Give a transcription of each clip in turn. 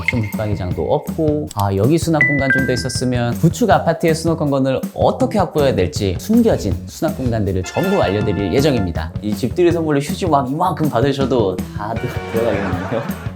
옵션 붙박이장도 없고, 여기 수납 공간 좀 더 있었으면 구축 아파트의 수납 공간을 어떻게 확보해야 될지 숨겨진 수납 공간들을 전부 알려드릴 예정입니다. 이 집들이 선물로 휴지 막 이만큼 받으셔도 다 들어가겠는데요.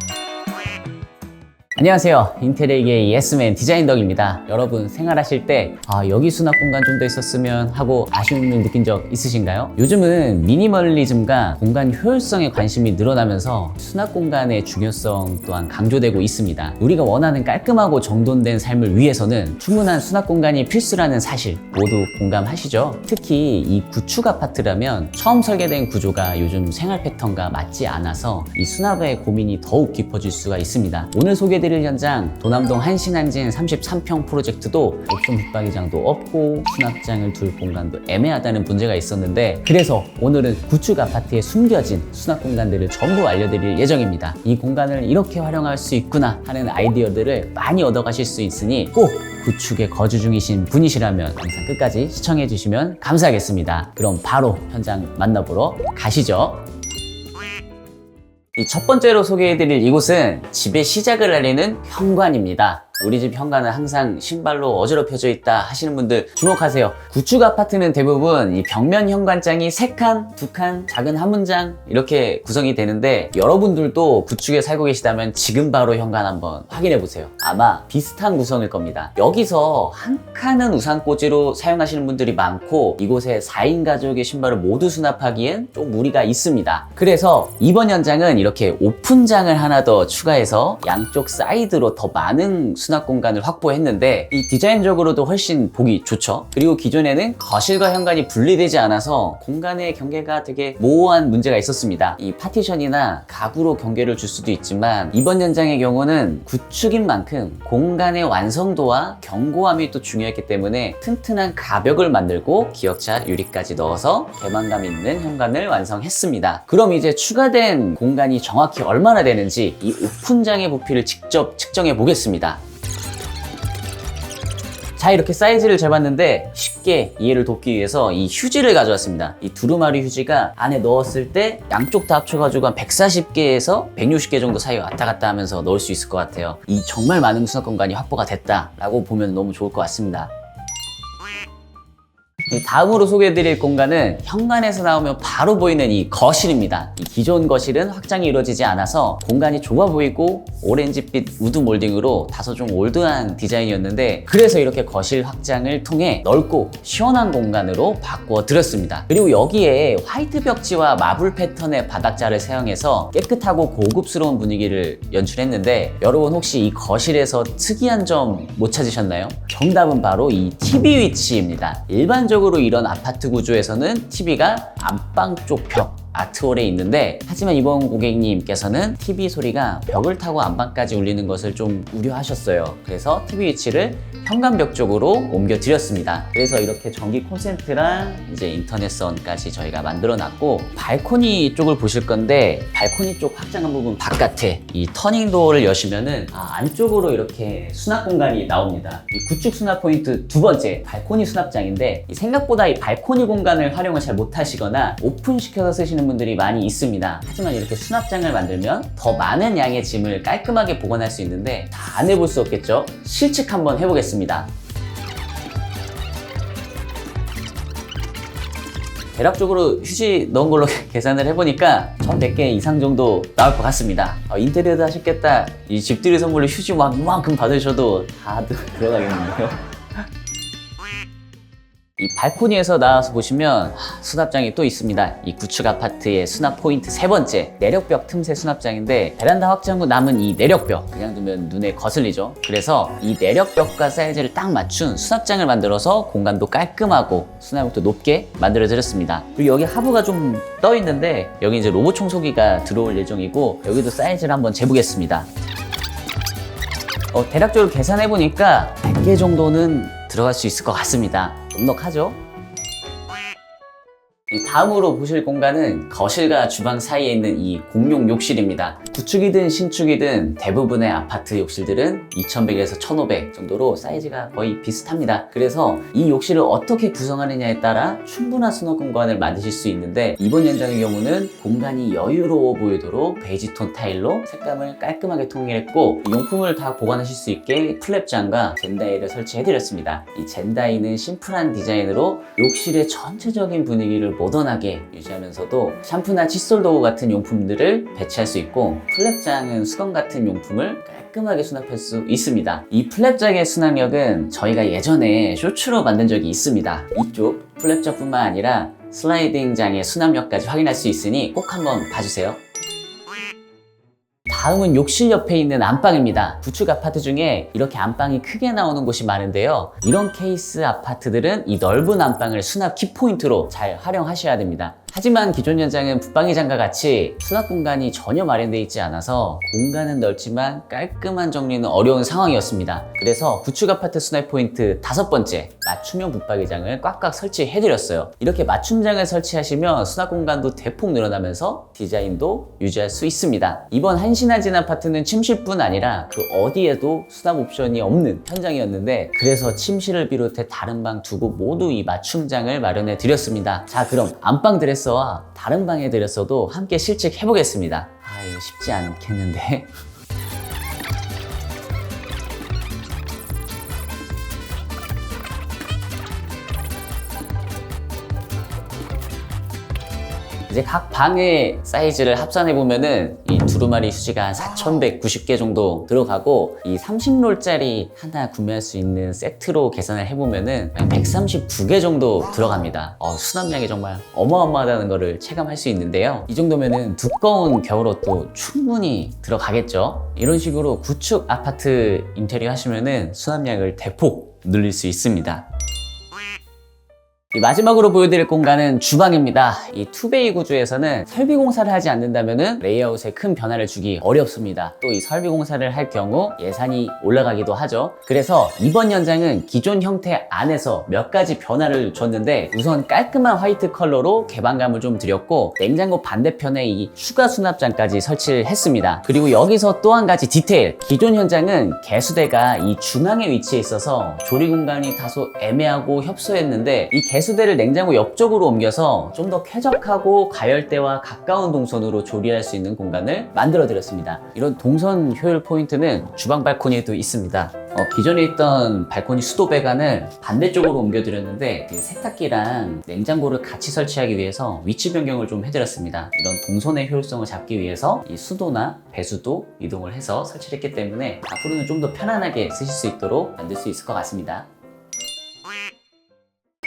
안녕하세요. 인테리어계의 예스맨 디자인덕입니다. 여러분 생활하실 때 여기 수납 공간 좀 더 있었으면 하고 아쉬움을 느낀 적 있으신가요? 요즘은 미니멀리즘과 공간 효율성에 관심이 늘어나면서 수납 공간의 중요성 또한 강조되고 있습니다. 우리가 원하는 깔끔하고 정돈된 삶을 위해서는 충분한 수납 공간이 필수라는 사실 모두 공감하시죠? 특히 이 구축 아파트라면 처음 설계된 구조가 요즘 생활 패턴과 맞지 않아서 이 수납의 고민이 더욱 깊어질 수가 있습니다. 오늘 소개드릴 현장 도남동 한신한진 33평 프로젝트도 옵션 붙박이장도 없고 수납장을 둘 공간도 애매하다는 문제가 있었는데, 그래서 오늘은 구축 아파트에 숨겨진 수납 공간들을 전부 알려드릴 예정입니다. 이 공간을 이렇게 활용할 수 있구나 하는 아이디어들을 많이 얻어가실 수 있으니 꼭 구축에 거주 중이신 분이시라면 영상 끝까지 시청해 주시면 감사하겠습니다. 그럼 바로 현장 만나보러 가시죠. 이 첫 번째로 소개해드릴 이곳은 집의 시작을 알리는 현관입니다. 우리 집 현관은 항상 신발로 어지럽혀져 있다 하시는 분들 주목하세요. 구축 아파트는 대부분 이 벽면 현관장이 3칸, 2칸, 작은 한 문장 이렇게 구성이 되는데, 여러분들도 구축에 살고 계시다면 지금 바로 현관 한번 확인해 보세요. 아마 비슷한 구성일 겁니다. 여기서 한 칸은 우산꽂이로 사용하시는 분들이 많고, 이곳에 4인 가족의 신발을 모두 수납하기엔 좀 무리가 있습니다. 그래서 이번 현장은 이렇게 오픈장을 하나 더 추가해서 양쪽 사이드로 더 많은 수납 공간을 확보했는데, 이 디자인적으로도 훨씬 보기 좋죠. 그리고 기존에는 거실과 현관이 분리되지 않아서 공간의 경계가 되게 모호한 문제가 있었습니다. 이 파티션이나 가구로 경계를 줄 수도 있지만, 이번 현장의 경우는 구축인 만큼 공간의 완성도와 견고함이 또 중요했기 때문에 튼튼한 가벽을 만들고 기역자 유리까지 넣어서 개방감 있는 현관을 완성했습니다. 그럼 이제 추가된 공간이 정확히 얼마나 되는지 이 오픈장의 부피를 직접 측정해 보겠습니다. 자, 이렇게 사이즈를 재봤는데 쉽게 이해를 돕기 위해서 이 휴지를 가져왔습니다. 이 두루마리 휴지가 안에 넣었을 때 양쪽 다 합쳐가지고 한 140개에서 160개 정도 사이 왔다 갔다 하면서 넣을 수 있을 것 같아요. 이 정말 많은 수납 공간이 확보가 됐다라고 보면 너무 좋을 것 같습니다. 다음으로 소개해드릴 공간은 현관에서 나오면 바로 보이는 이 거실입니다. 이 기존 거실은 확장이 이루어지지 않아서 공간이 좁아 보이고 오렌지빛 우드 몰딩으로 다소 좀 올드한 디자인이었는데, 그래서 이렇게 거실 확장을 통해 넓고 시원한 공간으로 바꾸어 드렸습니다. 그리고 여기에 화이트 벽지와 마블 패턴의 바닥자를 사용해서 깨끗하고 고급스러운 분위기를 연출했는데, 여러분 혹시 이 거실에서 특이한 점 못 찾으셨나요? 정답은 바로 이 TV 위치입니다. 일반적으로 이런 아파트 구조에서는 TV가 안방 쪽 벽 아트홀에 있는데, 하지만 이번 고객님께서는 TV 소리가 벽을 타고 안방까지 울리는 것을 좀 우려하셨어요. 그래서 TV 위치를 현관벽 쪽으로 옮겨 드렸습니다. 그래서 이렇게 전기 콘센트랑 이제 인터넷선까지 저희가 만들어 놨고, 발코니 쪽을 보실 건데, 발코니 쪽 확장한 부분 바깥에 이 터닝 도어를 여시면은 안쪽으로 이렇게 수납 공간이 나옵니다. 이 구축 수납 포인트 두 번째, 발코니 수납장인데, 생각보다 이 발코니 공간을 활용을 잘 못하시거나 오픈시켜서 쓰시는 분들이 많이 있습니다. 하지만 이렇게 수납장을 만들면 더 많은 양의 짐을 깔끔하게 보관할 수 있는데, 다 안 해볼 수 없겠죠? 실측 한번 해보겠습니다. 대략적으로 휴지 넣은 걸로 계산을 해보니까 1,100개 이상 정도 나올 것 같습니다. 인테리어도 하셨겠다. 이 집들이 선물로 휴지 막 이만큼 받으셔도 다 들어가겠는데요. 이 발코니에서 나와서 보시면 수납장이 또 있습니다. 이 구축 아파트의 수납 포인트 세 번째, 내력벽 틈새 수납장인데, 베란다 확장 후 남은 이 내력벽 그냥 두면 눈에 거슬리죠. 그래서 이 내력벽과 사이즈를 딱 맞춘 수납장을 만들어서 공간도 깔끔하고 수납력도 높게 만들어 드렸습니다. 그리고 여기 하부가 좀 떠 있는데, 여기 이제 로봇 청소기가 들어올 예정이고, 여기도 사이즈를 한번 재보겠습니다. 대략적으로 계산해 보니까 100개 정도는 들어갈 수 있을 것 같습니다. 넉넉하죠? 다음으로 보실 공간은 거실과 주방 사이에 있는 이 공용 욕실입니다. 구축이든 신축이든 대부분의 아파트 욕실들은 2100에서 1500 정도로 사이즈가 거의 비슷합니다. 그래서 이 욕실을 어떻게 구성하느냐에 따라 충분한 수납 공간을 만드실 수 있는데, 이번 연장의 경우는 공간이 여유로워 보이도록 베이지톤 타일로 색감을 깔끔하게 통일했고, 용품을 다 보관하실 수 있게 플랩장과 젠다이를 설치해드렸습니다. 이 젠다이는 심플한 디자인으로 욕실의 전체적인 분위기를 모던하게 유지하면서도 샴푸나 칫솔 도구 같은 용품들을 배치할 수 있고, 플랩장은 수건 같은 용품을 깔끔하게 수납할 수 있습니다. 이 플랩장의 수납력은 저희가 예전에 쇼츠로 만든 적이 있습니다. 이쪽 플랩장뿐만 아니라 슬라이딩장의 수납력까지 확인할 수 있으니 꼭 한번 봐주세요. 다음은 욕실 옆에 있는 안방입니다. 구축 아파트 중에 이렇게 안방이 크게 나오는 곳이 많은데요. 이런 케이스 아파트들은 이 넓은 안방을 수납 키포인트로 잘 활용하셔야 됩니다. 하지만 기존 연장은 붙박이장과 같이 수납 공간이 전혀 마련되어 있지 않아서 공간은 넓지만 깔끔한 정리는 어려운 상황이었습니다. 그래서 구축 아파트 수납 포인트 5번째, 맞춤형 붙박이장을 꽉꽉 설치해드렸어요. 이렇게 맞춤장을 설치하시면 수납 공간도 대폭 늘어나면서 디자인도 유지할 수 있습니다. 이번 한신한진 아파트는 침실뿐 아니라 그 어디에도 수납 옵션이 없는 현장이었는데, 그래서 침실을 비롯해 다른 방 두 곳 모두 이 맞춤장을 마련해 드렸습니다. 자, 그럼 안방 드레스와 다른 방의 드레스도 함께 실측해 보겠습니다. 이거 쉽지 않겠는데. 이제 각 방의 사이즈를 합산해 보면은 이 두루마리 휴지가 한 4190개 정도 들어가고, 이 30롤짜리 하나 구매할 수 있는 세트로 계산을 해보면은 139개 정도 들어갑니다. 수납량이 정말 어마어마하다는 거를 체감할 수 있는데요. 이 정도면은 두꺼운 겨울옷도 충분히 들어가겠죠. 이런 식으로 구축 아파트 인테리어 하시면은 수납량을 대폭 늘릴 수 있습니다. 마지막으로 보여드릴 공간은 주방입니다. 이 투베이 구조에서는 설비 공사를 하지 않는다면 레이아웃에 큰 변화를 주기 어렵습니다. 또 이 설비 공사를 할 경우 예산이 올라가기도 하죠. 그래서 이번 연장은 기존 형태 안에서 몇 가지 변화를 줬는데, 우선 깔끔한 화이트 컬러로 개방감을 좀 드렸고, 냉장고 반대편에 이 추가 수납장까지 설치를 했습니다. 그리고 여기서 또 한 가지 디테일, 기존 현장은 개수대가 이 중앙에 위치해 있어서 조리 공간이 다소 애매하고 협소했는데, 이 개수대를 냉장고 옆쪽으로 옮겨서 좀 더 쾌적하고 가열대와 가까운 동선으로 조리할 수 있는 공간을 만들어 드렸습니다. 이런 동선 효율 포인트는 주방 발코니에도 있습니다. 기존에 있던 발코니 수도 배관을 반대쪽으로 옮겨드렸는데, 그 세탁기랑 냉장고를 같이 설치하기 위해서 위치 변경을 좀 해드렸습니다. 이런 동선의 효율성을 잡기 위해서 이 수도나 배수도 이동을 해서 설치를 했기 때문에 앞으로는 좀 더 편안하게 쓰실 수 있도록 만들 수 있을 것 같습니다.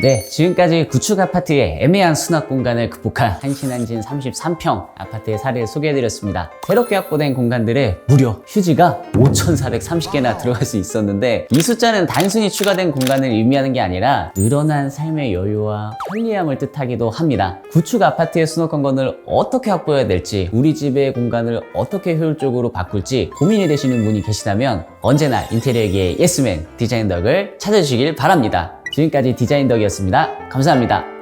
네, 지금까지 구축 아파트의 애매한 수납 공간을 극복한 한신한진 33평 아파트의 사례를 소개해드렸습니다. 새롭게 확보된 공간들에 무려 휴지가 5430개나 들어갈 수 있었는데, 이 숫자는 단순히 추가된 공간을 의미하는 게 아니라 늘어난 삶의 여유와 편리함을 뜻하기도 합니다. 구축 아파트의 수납 공간을 어떻게 확보해야 될지, 우리 집의 공간을 어떻게 효율적으로 바꿀지 고민이 되시는 분이 계시다면 언제나 인테리어계의 예스맨 디자인덕을 찾아주시길 바랍니다. 지금까지 디자인덕이었습니다. 감사합니다.